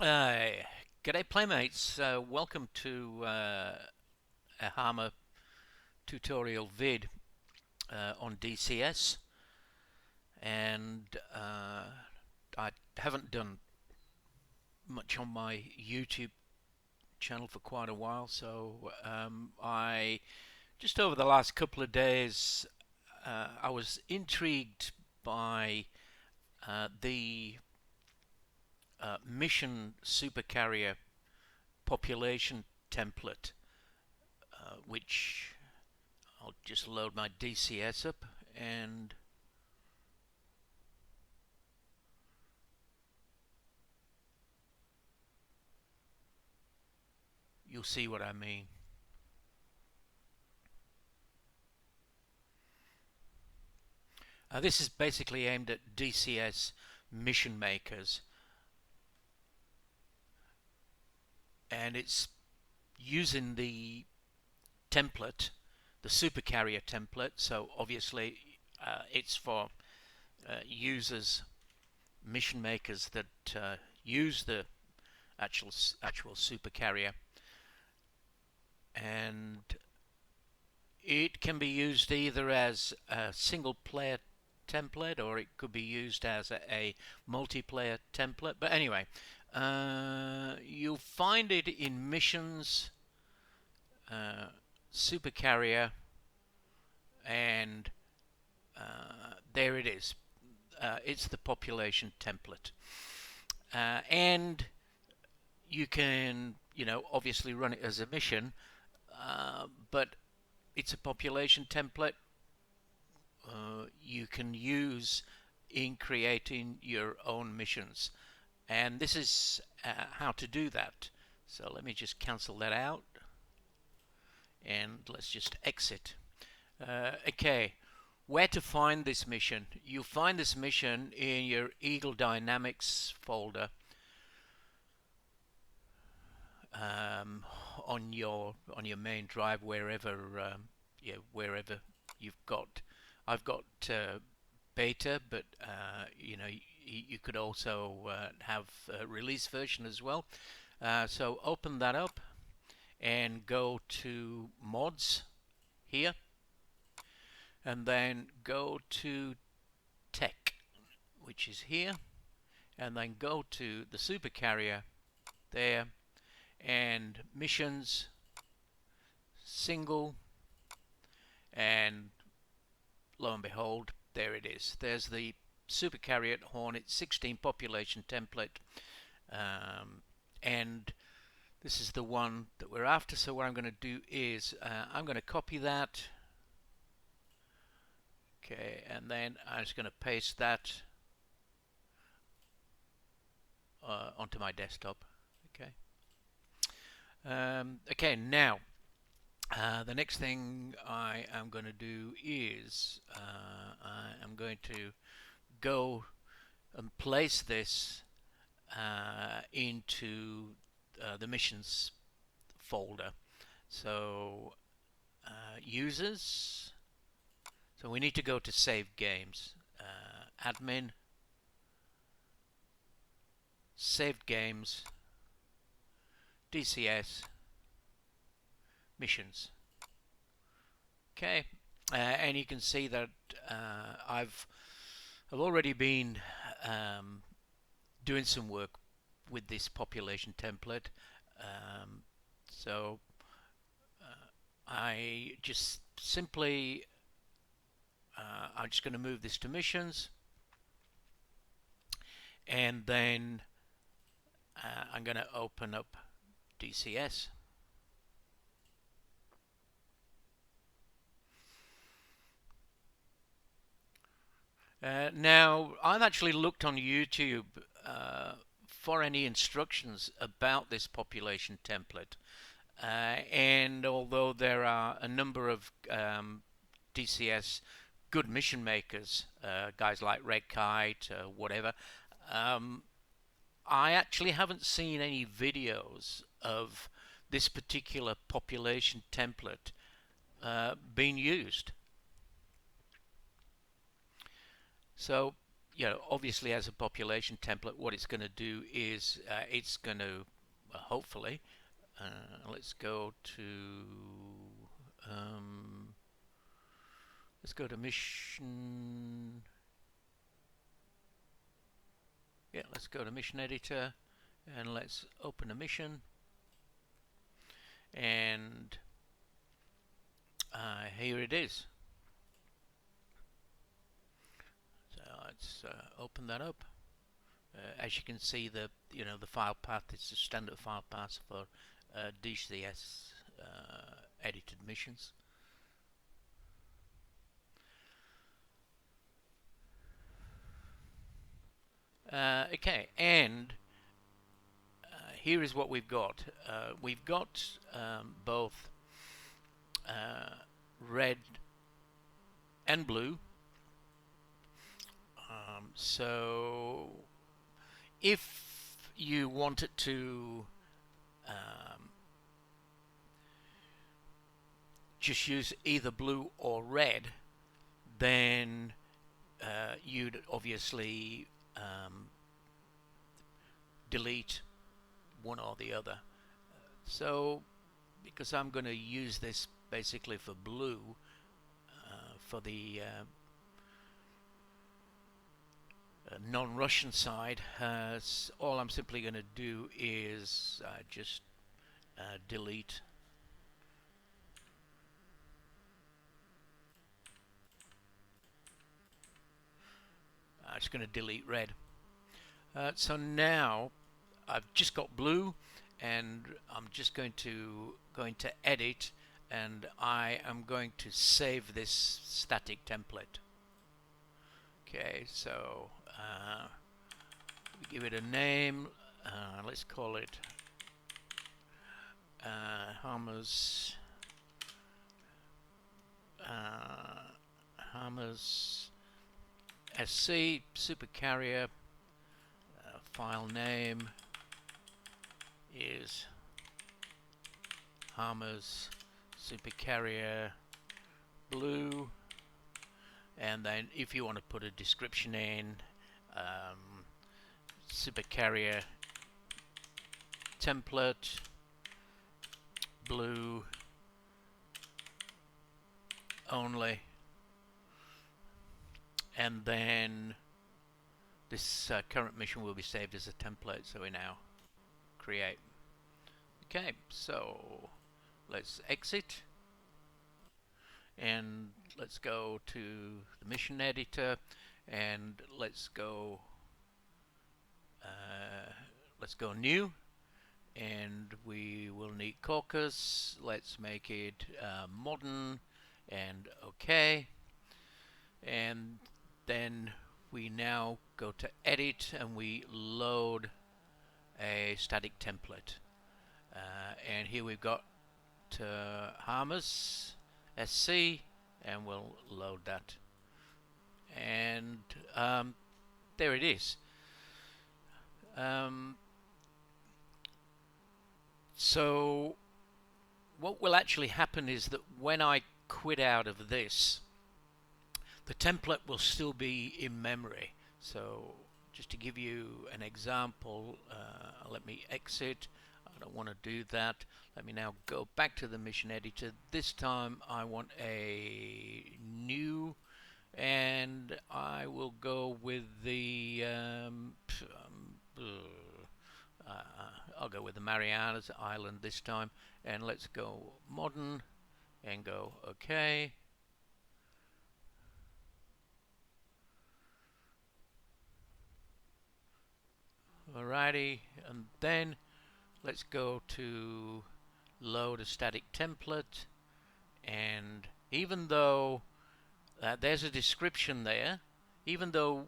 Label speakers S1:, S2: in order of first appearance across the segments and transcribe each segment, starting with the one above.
S1: G'day playmates, welcome to a Hammer tutorial vid on DCS, and I haven't done much on my YouTube channel for quite a while, so I just over the last couple of days I was intrigued by the mission supercarrier population template, which I'll just load my DCS up and you'll see what I mean. This is basically aimed at DCS mission makers, and it's using the template, the Supercarrier template. So obviously it's for users, mission makers that use the actual Supercarrier, and it can be used either as a single player template or it could be used as a multiplayer template. But anyway, you'll find it in missions, Supercarrier, and there it is. It's the population template, and you can, obviously run it as a mission, but it's a population template you can use in creating your own missions, and this is how to do that. So let me just cancel that out and let's just exit. Okay, where to find this mission? You'll find this mission in your Eagle Dynamics folder on your main drive, wherever wherever you've got. I've got beta, but you could also have a release version as well. So open that up and go to mods here, and then go to tech, which is here, and then go to the Supercarrier there, and missions, single, and lo and behold, there it is. There's the Supercarrier Hornet 16 population template, and this is the one that we're after. So what I'm going to do is I'm going to copy that, okay, and then I'm just going to paste that onto my desktop. Okay. Okay, now the next thing I am going to do is I am going to go and place this into the missions folder. So users, so we need to go to save games, admin, saved games, DCS, missions. Okay, and you can see that I've already been doing some work with this population template. So I just simply I'm just going to move this to missions, and then I'm going to open up DCS. Now, I've actually looked on YouTube for any instructions about this population template, and although there are a number of DCS good mission makers, guys like Red Kite, whatever, I actually haven't seen any videos of this particular population template being used. So obviously as a population template, what it's going to do is it's going to hopefully let's go to um, mission. Yeah, let's go to mission editor and let's open a mission, and here it is. So let's open that up. As you can see, the file path is the standard file path for DCS edited missions. Okay, and here is what we've got. We've got both red and blue. So if you wanted to just use either blue or red, then you'd obviously delete one or the other. So because I'm going to use this basically for blue for the non-Russian side, all I'm simply going to do is just delete I'm just going to delete red. So now I've just got blue, and I'm just going to edit, and I am going to save this static template. Okay, so we give it a name. Let's call it Hammers SC Supercarrier. File name is Hammers Supercarrier Blue, and then if you want to put a description in, Supercarrier Template Blue only, and then this current mission will be saved as a template, so we now create. Okay, so let's exit and let's go to the mission editor, and let's go new, and we will need Caucus. Let's make it modern, and OK, and then we now go to edit and we load a static template, and here we've got Hammers SC, and we'll load that, and there it is. So what will actually happen is that when I quit out of this, the template will still be in memory. So just to give you an example, let me exit. I don't want to do that. Let me now go back to the mission editor. This time I want a new, and I will go with the I'll go with the Marianas Island this time, and let's go modern and go OK. Alrighty, and then let's go to load a static template, and even though there's a description there, even though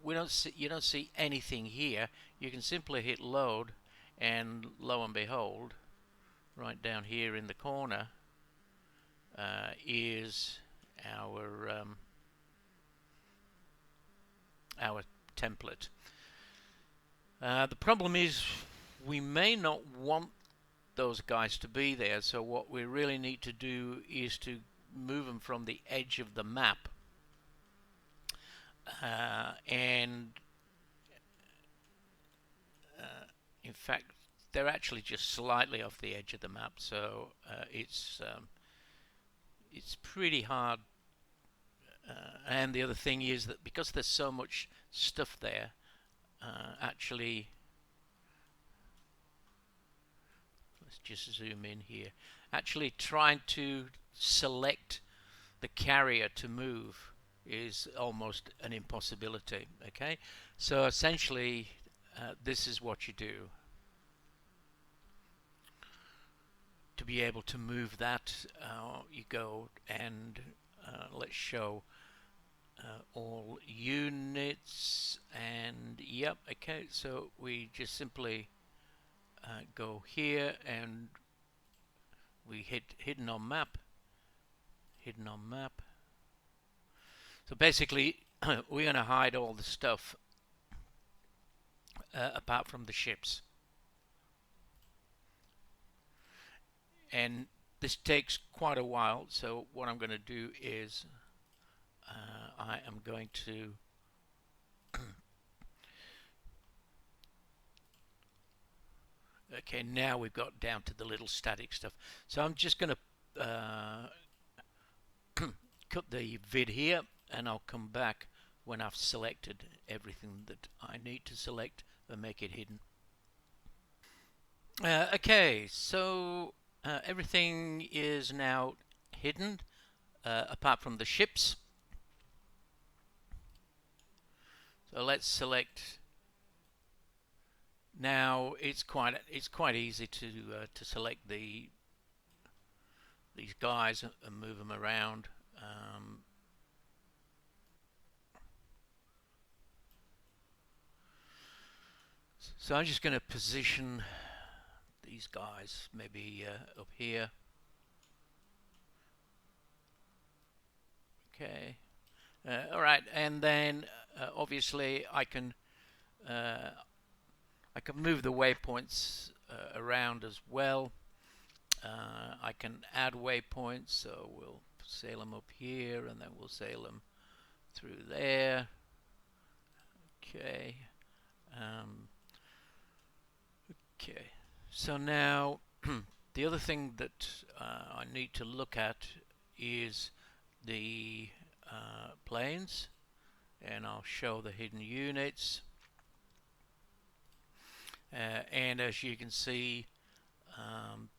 S1: you don't see anything here, you can simply hit load, and lo and behold, right down here in the corner is our template. The problem is we may not want those guys to be there, so what we really need to do is to move them from the edge of the map, and In fact, they're actually just slightly off the edge of the map, so it's pretty hard. And the other thing is that because there's so much stuff there, actually, let's just zoom in here. Actually, trying to select the carrier to move is almost an impossibility. Okay, so essentially, this is what you do to be able to move that. You go and let's show all units, and yep, okay, so we just simply go here and we hit hidden on map. So basically we're going to hide all the stuff apart from the ships, and this takes quite a while. So what I'm going to do is I am going to okay, now we've got down to the little static stuff, so I'm just going to cut the vid here, and I'll come back when I've selected everything that I need to select and make it hidden. Okay, so everything is now hidden apart from the ships. So let's select. Now it's quite easy to select these guys and move them around. So I'm just going to position these guys maybe up here. Okay. All right, and then obviously I can move the waypoints around as well. I can add waypoints, so we'll sail them up here, and then we'll sail them through there. Okay. Okay. So now the other thing that I need to look at is the planes, and I'll show the hidden units. And as you can see,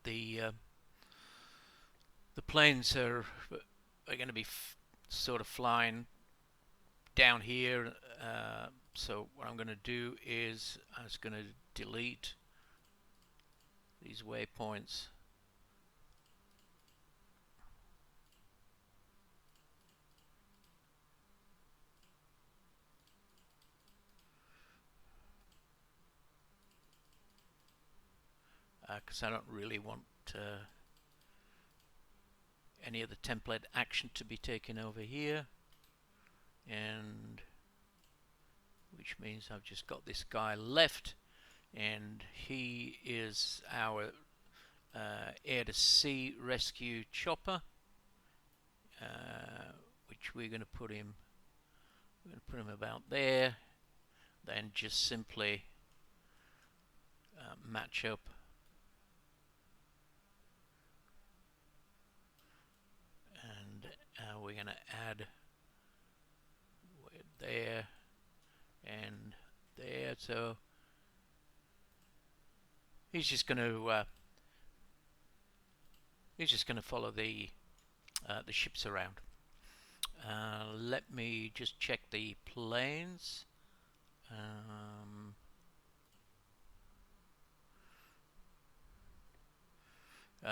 S1: the planes are going to be sort of flying down here. So what I'm going to do is I'm just going to delete these waypoints. Because I don't really want any of the template action to be taken over here, and which means I've just got this guy left, and he is our air to sea rescue chopper, which we're going to put him about there, then just simply match up we're going to add there and there, so he's just going to follow the ships around. Let me just check the planes.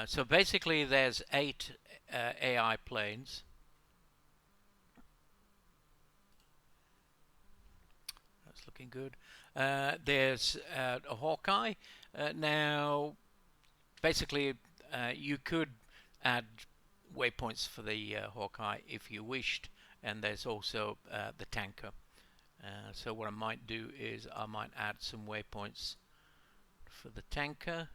S1: So basically there's 8 AI planes. That's looking good. There's a Hawkeye. Now basically you could add waypoints for the Hawkeye if you wished, and there's also the tanker. So what I might do is I might add some waypoints for the tanker,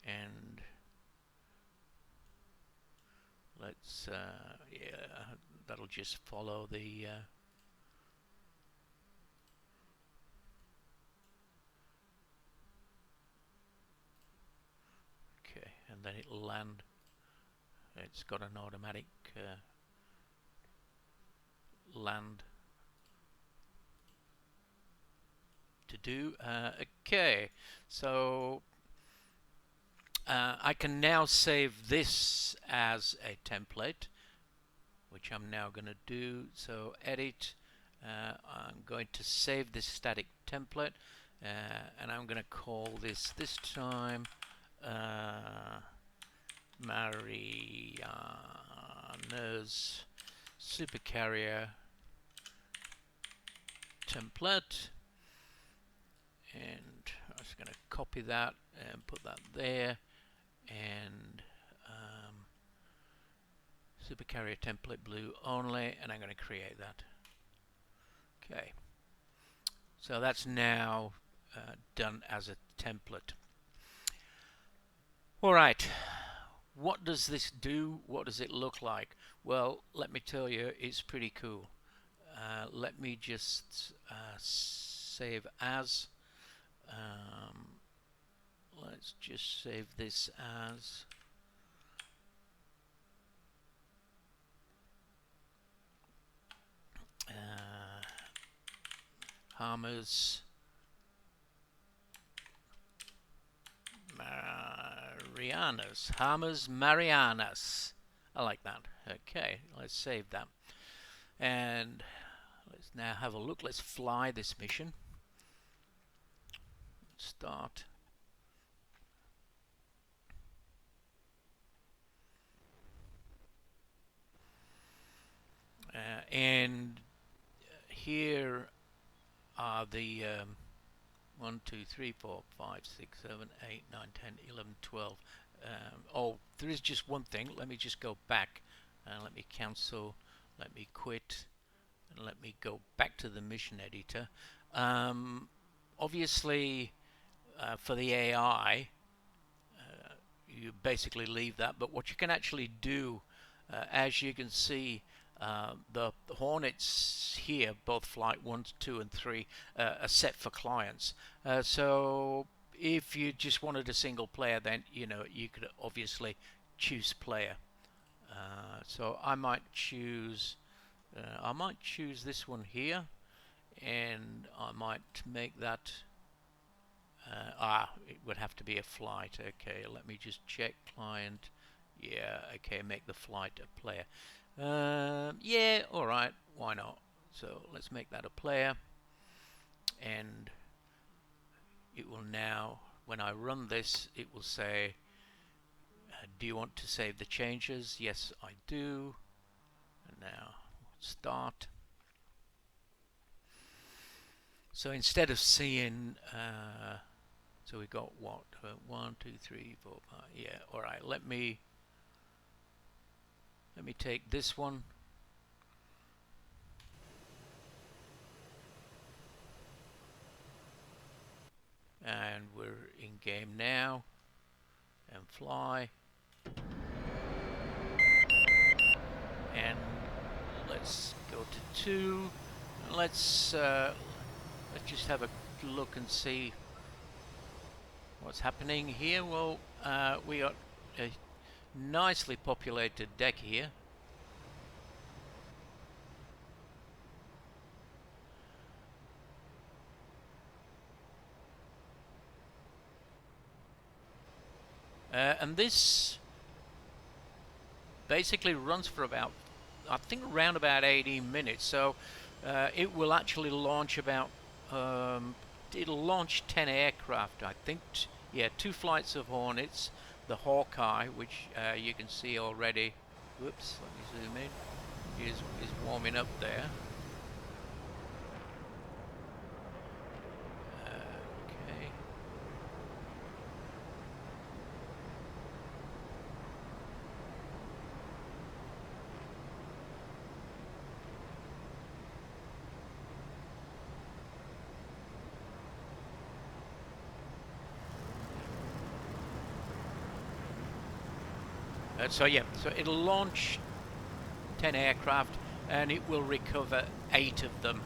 S1: and let's yeah, that'll just follow the and then it'll land. It's got an automatic land to do. Okay, so I can now save this as a template, which I'm now going to do. So edit, I'm going to save this static template, and I'm going to call this time Mariana's Supercarrier Template, and I'm just going to copy that and put that there, and Supercarrier Template blue only, and I'm going to create that. Okay, so that's now done as a template. Alright, what does this do? What does it look like? Well, let me tell you, it's pretty cool. Let me just save as. Let's just save this as Harmer's Marianas. I like that. Okay, let's save that. And let's now have a look. Let's fly this mission. Start. And here are the 1, 2, 3, 4, 5, 6, 7, 8, 9, 10, 11, 12. Oh, there is just one thing. Let me just go back and let me cancel. Let me quit and let me go back to the mission editor. Obviously, for the AI, you basically leave that, but what you can actually do, as you can see, the Hornets here, both flight 1, 2 and 3, are set for clients. So if you just wanted a single player, then you could obviously choose player. So I might choose this one here, and I might make that it would have to be a flight. Okay, let me just check client. Yeah, okay, make the flight a player. Yeah, alright, why not? So let's make that a player, and it will now, when I run this, it will say, do you want to save the changes? Yes, I do. And now start. So instead of seeing so we got what, 1, 2, 3, 4, 5. Yeah, alright, let me take this one, and we're in game now, and fly, and let's go to 2, and let's just have a look and see what's happening here. Well, we got a nicely populated deck here. And this basically runs for about, I think, around about 18 minutes. So it will actually launch about, it'll launch 10 aircraft, I think. Yeah, 2 flights of Hornets, the Hawkeye, which you can see already. Whoops, let me zoom in. Is warming up there. Okay. So yeah, so it'll launch 10 aircraft, and it will recover 8 of them.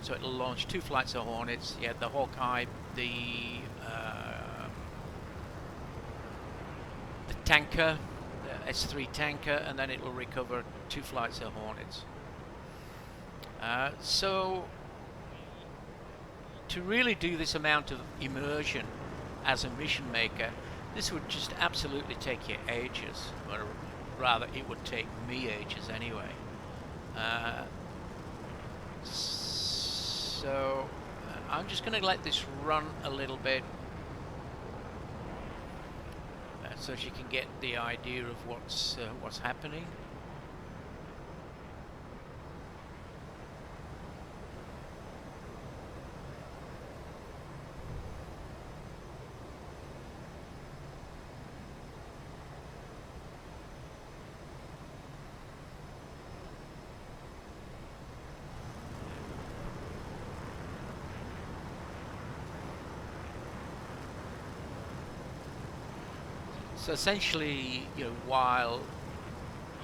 S1: So it'll launch 2 flights of Hornets. Yeah, the Hawkeye, the tanker, S3 tanker, and then it'll recover 2 flights of Hornets. So to really do this amount of immersion as a mission maker, this would just absolutely take you ages, or rather it would take me ages anyway. So I'm just going to let this run a little bit so you can get the idea of what's happening. So essentially, while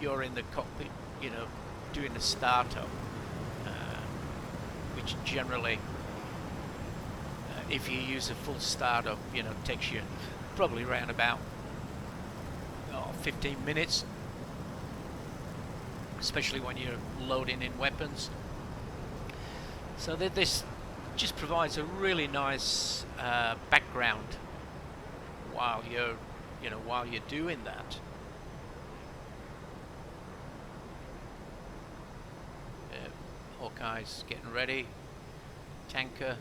S1: you're in the cockpit, doing the startup, which generally, if you use a full startup, takes you probably around about 15 minutes, especially when you're loading in weapons. So that this just provides a really nice background while you're doing that. Hawkeye's getting ready. Tanker.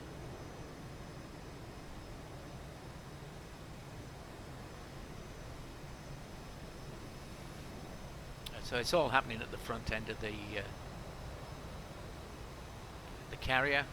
S1: So it's all happening at the front end of the carrier.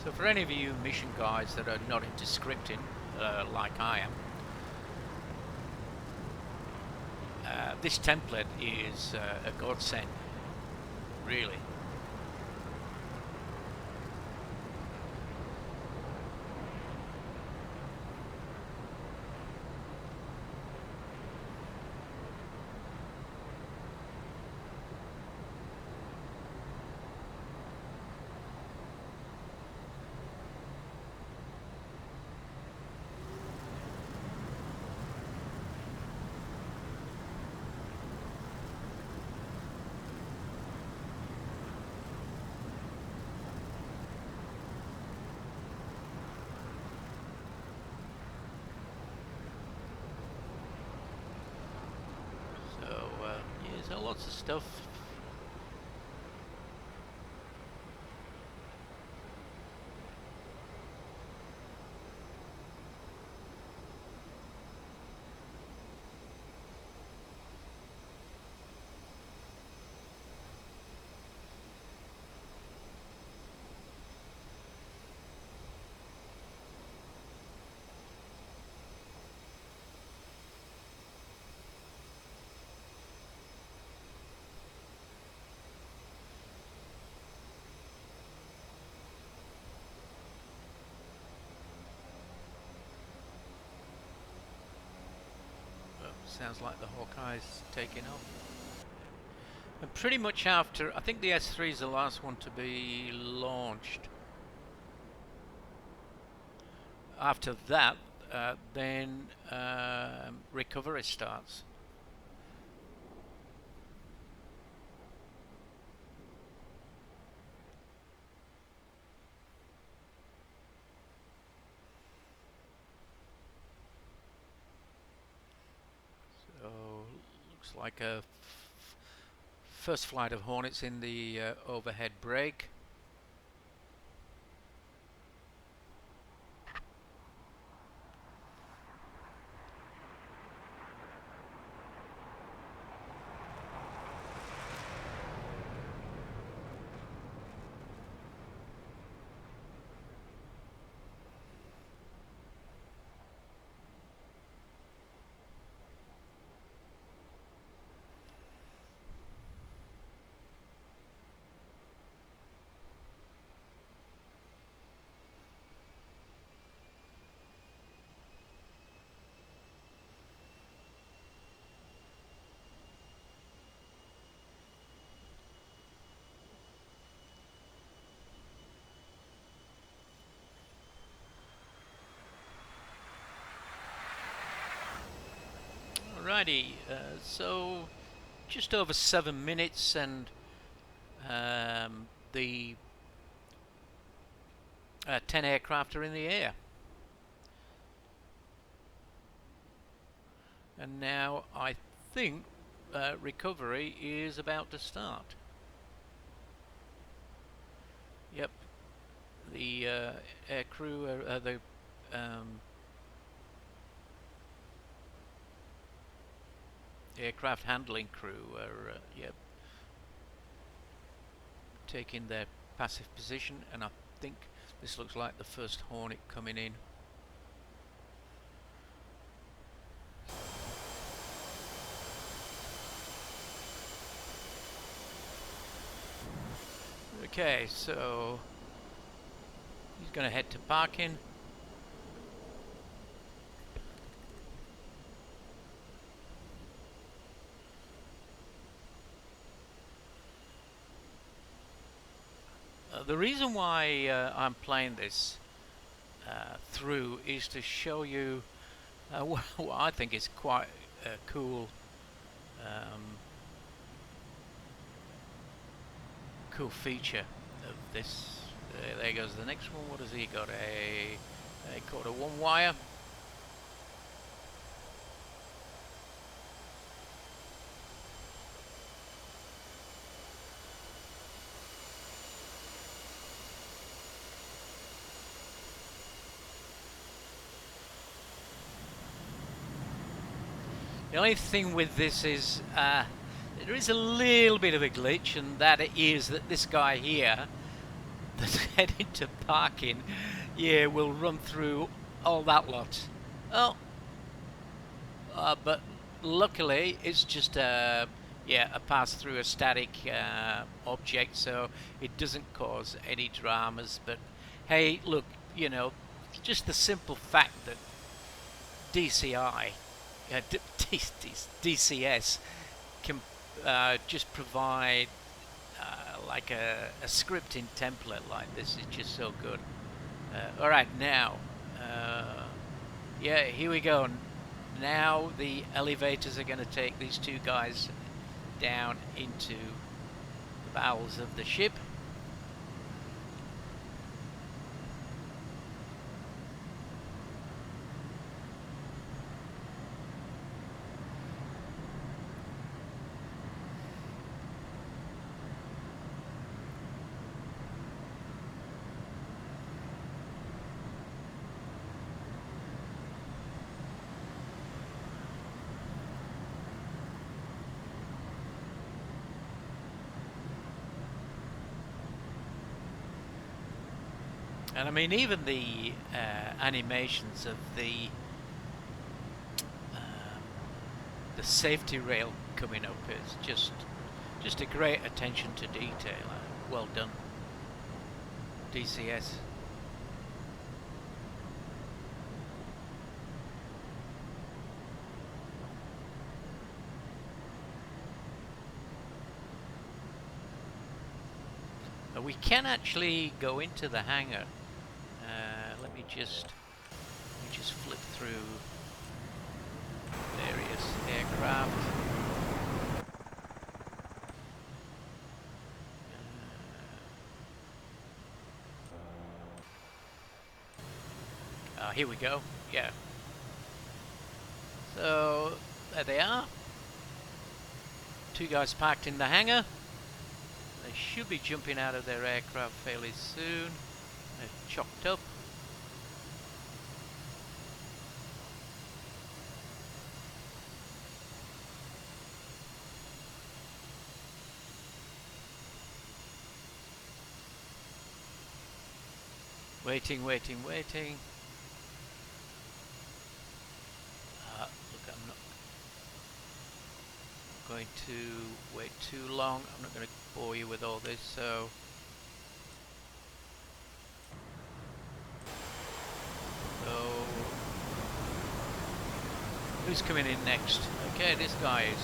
S1: So for any of you mission guys that are not into scripting, like I am, this template is a godsend, really. So lots of stuff. Sounds like the Hawkeye's taking off. And pretty much after, I think the S3 is the last one to be launched. After that, then recovery starts. Looks like a first flight of Hornets in the overhead break. Alrighty, so just over 7 minutes, and the 10 aircraft are in the air. And now I think recovery is about to start. Yep, the air crew, the aircraft handling crew are yep, taking their passive position, and I think this looks like the first Hornet coming in. Okay, so he's going to head to parking. The reason why I'm playing this through is to show you what I think is quite cool. Cool feature of this. There goes the next one. What has he got? A quarter one wire. The only thing with this is there is a little bit of a glitch, and that is that this guy here that's heading to parking, yeah, will run through all that lot. Oh, but luckily it's just a pass through a static object, so it doesn't cause any dramas. But hey, look, you know, just the simple fact that DCI, DCS can just provide like a scripting template like this is just so good. Alright, now yeah, here we go. Now the elevators are going to take these two guys down into the bowels of the ship. And I mean, even the animations of the safety rail coming up is just a great attention to detail. Well done, DCS. We can actually go into the hangar. Let me just flip through various aircraft. Here we go. Yeah. So there they are. Two guys parked in the hangar. They should be jumping out of their aircraft fairly soon. They're chocked up. Waiting. Look, I'm not going to wait too long. I'm not going to bore you with all this, so who's coming in next? Okay, this guy is.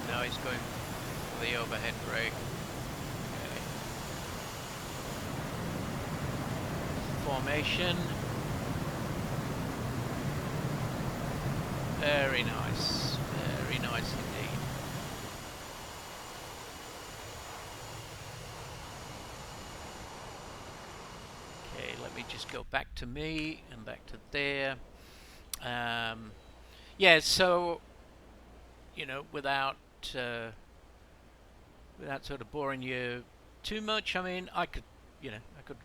S1: Now he's going for the overhead brake. Okay. formation. Very nice. Very nice indeed. Okay, let me just go back to me and back to there. Yeah, so, you know, without sort of boring you too much, I mean, I could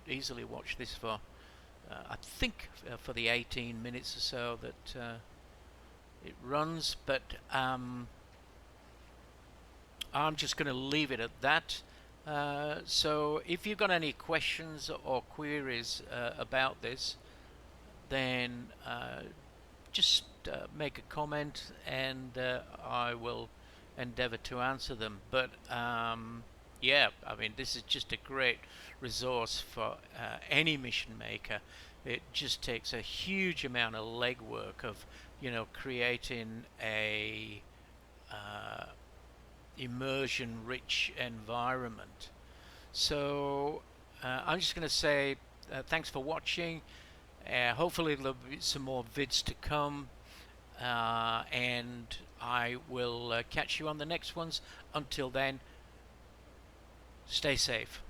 S1: easily watch this for, I think, for the 18 minutes or so that it runs, but I'm just going to leave it at that. So if you've got any questions or queries about this, then just make a comment, and I will endeavour to answer them. But yeah, I mean, this is just a great resource for any mission maker. It just takes a huge amount of legwork of, you know, creating a immersion-rich environment. So I'm just going to say thanks for watching. Hopefully there'll be some more vids to come, and I will catch you on the next ones. Until then, stay safe.